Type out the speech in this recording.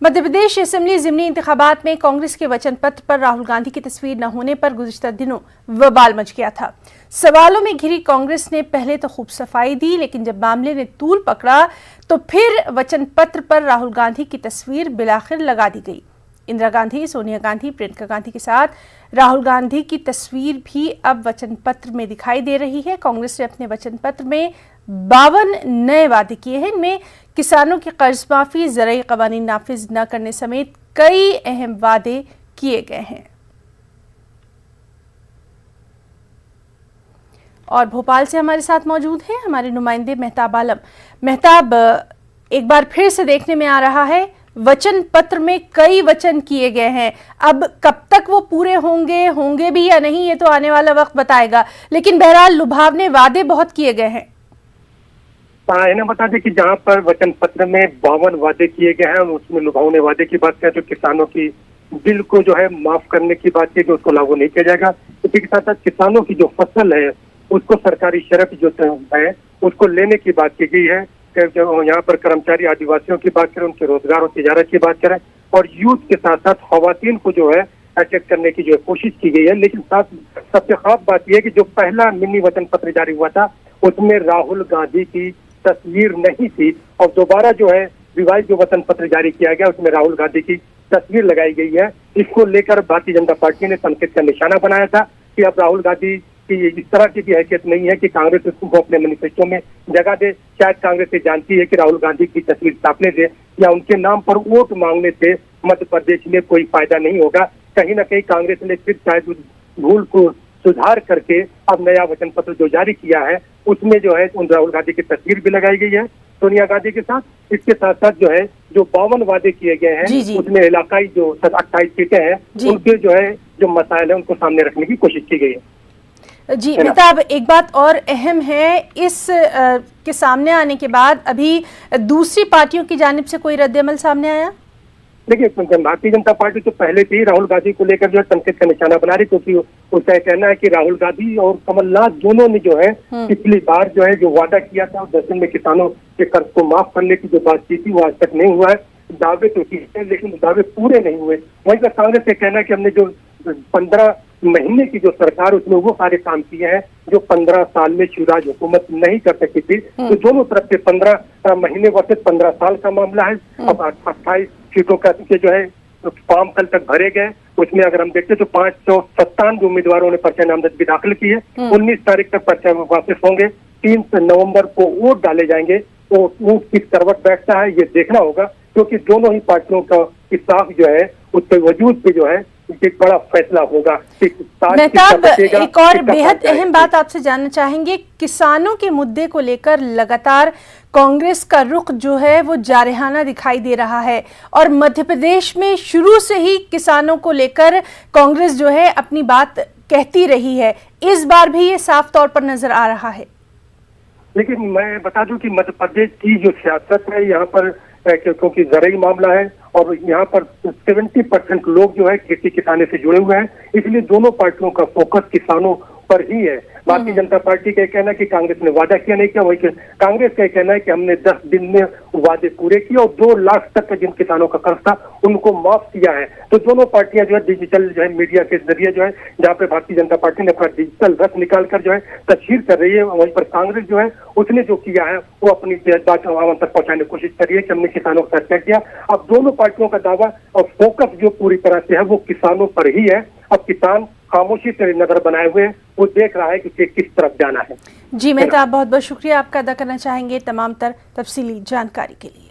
Madhya Pradesh assembly ज़िमनी इंतखाबात में कांग्रेस के वचन पत्र पर राहुल गांधी की तस्वीर न होने पर गुज़िश्ता दिनों बवाल मच गया था। सवालों में घिरी कांग्रेस ने पहले तो खूब सफाई दी, लेकिन जब मामले ने तूल पकड़ा तो फिर वचन पत्र पर राहुल गांधी की तस्वीर बिलाखिर लगा दी गई। इंदिरा गांधी, सोनिया गांधी, प्रियंका गांधी के साथ राहुल गांधी की तस्वीर भी अब वचन पत्र में दिखाई दे रही है। कांग्रेस ने अपने वचन पत्र में 52 नए वादे किए हैं। इनमें किसानों की कर्ज माफी, ज़राई क़वानीन नाफिज न करने समेत कई अहम वादे किए गए हैं। और भोपाल से हमारे साथ मौजूद हैं हमारे नुमाइंदे मेहताब आलम। मेहताब, एक बार फिर से देखने में आ रहा है वचन पत्र में कई वचन किए गए हैं। अब कब तक वो पूरे होंगे भी या नहीं, ये तो आने वाला वक्त बताएगा, लेकिन बहरहाल लुभावने वादे बहुत किए गए हैं। इन्हें बता दें कि जहां पर वचन पत्र में 52 वादे किए गए हैं, उसमें लुभावने वादे की बात करें तो किसानों की बिल को जो है माफ करने की बात की, जो उसको लागू नहीं किया जाएगा। इसी के साथ साथ किसानों की जो फसल है उसको सरकारी शर्त जो है उसको लेने की बात की गई है। यहाँ पर कर्मचारी आदिवासियों की बात करें, उनके रोजगार और तिजारत की बात करें, और यूथ के साथ साथ खवातीन को जो है अटैक करने की जो है कोशिश की गई है। लेकिन साथ सबसे खास बात यह है कि जो पहला मिनी वचन पत्र जारी हुआ था उसमें राहुल गांधी की तस्वीर नहीं थी, और दोबारा जो है रिवाइज जो वचन पत्र जारी किया गया उसमें राहुल गांधी की तस्वीर लगाई गई है। इसको लेकर भारतीय जनता पार्टी ने संकेत का निशाना बनाया था कि अब राहुल गांधी की इस तरह की भी हैसियत नहीं है कि कांग्रेस उसको अपने मैनिफेस्टो में जगह दे। शायद कांग्रेस ये जानती है कि राहुल गांधी की तस्वीर छापने से या उनके नाम पर वोट मांगने से मध्य प्रदेश में कोई फायदा नहीं होगा। कहीं ना कहीं कांग्रेस ने फिर शायद भूल को सुधार करके अब नया वचन पत्र जो जारी किया है उसमें जो है उन राहुल गांधी की तस्वीर भी लगाई गई है सोनिया गांधी के साथ। इसके साथ साथ जो है जो 52 वादे किए गए हैं उसमें इलाकाई जो 28 सीटें हैं उनके जो है जो मसाइल है उनको सामने रखने की कोशिश की गई है। जी मेहताब, एक बात और अहम है, इस के सामने आने के बाद अभी दूसरी पार्टियों की जानिब से कोई रद्द-ए-अमल सामने आया? देखिए, भारतीय जनता पार्टी तो पहले से ही राहुल गांधी को लेकर जो है संकेत का निशाना बना रही, क्योंकि उसका कहना है कि राहुल गांधी और कमलनाथ दोनों ने जो है पिछली बार जो है जो वादा किया था 10 दिन में किसानों के कर्ज को माफ करने की जो बात की थी वो आज तक नहीं हुआ है। दावे तो किए हैं लेकिन दावे पूरे नहीं हुए। वहीं पर कांग्रेस का कहना है कि हमने जो 15 महीने की जो सरकार उसमें वो सारे काम किए हैं जो 15 साल में शिवराज हुकूमत नहीं कर सकी थी। तो दोनों तरफ से 15 महीने वर्ष 15 साल का मामला है। अब 28 सीटों का जो है फॉर्म कल तक भरे गए, उसमें अगर हम देखते तो 597 उम्मीदवारों ने पर्चा नामजदगी दाखिल की है। 19 तारीख तक पर्चा वापस होंगे, 3 नवंबर को वोट डाले जाएंगे। तो वोट किस करवट बैठता है ये देखना होगा, क्योंकि दोनों ही पार्टियों का इंसाफ जो है उसके वजूद पे जो है एक बड़ा फैसला होगा। मेहताब, एक और बेहद अहम बात आपसे जानना चाहेंगे, किसानों के मुद्दे को लेकर लगातार कांग्रेस का रुख जो है वो जारहाना दिखाई दे रहा है, और मध्य प्रदेश में शुरू से ही किसानों को लेकर कांग्रेस जो है अपनी बात कहती रही है। इस बार भी ये साफ तौर पर नजर आ रहा है। लेकिन मैं बता दूं कि मध्य प्रदेश की जो सियासत है यहाँ पर क्योंकि ज़राई मामला है और यहाँ पर 70% लोग जो है खेती किसानी से जुड़े हुए हैं, इसलिए दोनों पार्टियों का फोकस किसानों पर ही है। भारतीय जनता पार्टी का कहना है कि कांग्रेस ने वादा किया नहीं किया, वही कांग्रेस का कहना है कि हमने 10 दिन में वादे पूरे किए और 2 लाख तक का जिन किसानों का कर्ज था उनको माफ किया है। तो दोनों पार्टियां जो है डिजिटल जो है मीडिया के जरिए जो है जहाँ पे भारतीय जनता पार्टी ने अपना डिजिटल रथ निकाल कर जो है तस्वीर कर रही है, वहीं पर कांग्रेस जो है उसने जो किया है वो अपनी बात आवाम तक पहुंचाने की कोशिश कर रही है कि हमने किसानों का साथ किया। अब दोनों पार्टियों का दावा और फोकस जो पूरी तरह से है वो किसानों पर ही है। अब किसान खामोशी से नजर बनाए हुए वो देख रहा है कि किस तरफ जाना है। जी मेहताब, बहुत बहुत शुक्रिया आपका अदा करना चाहेंगे तमाम तर तफसीली जानकारी के लिए।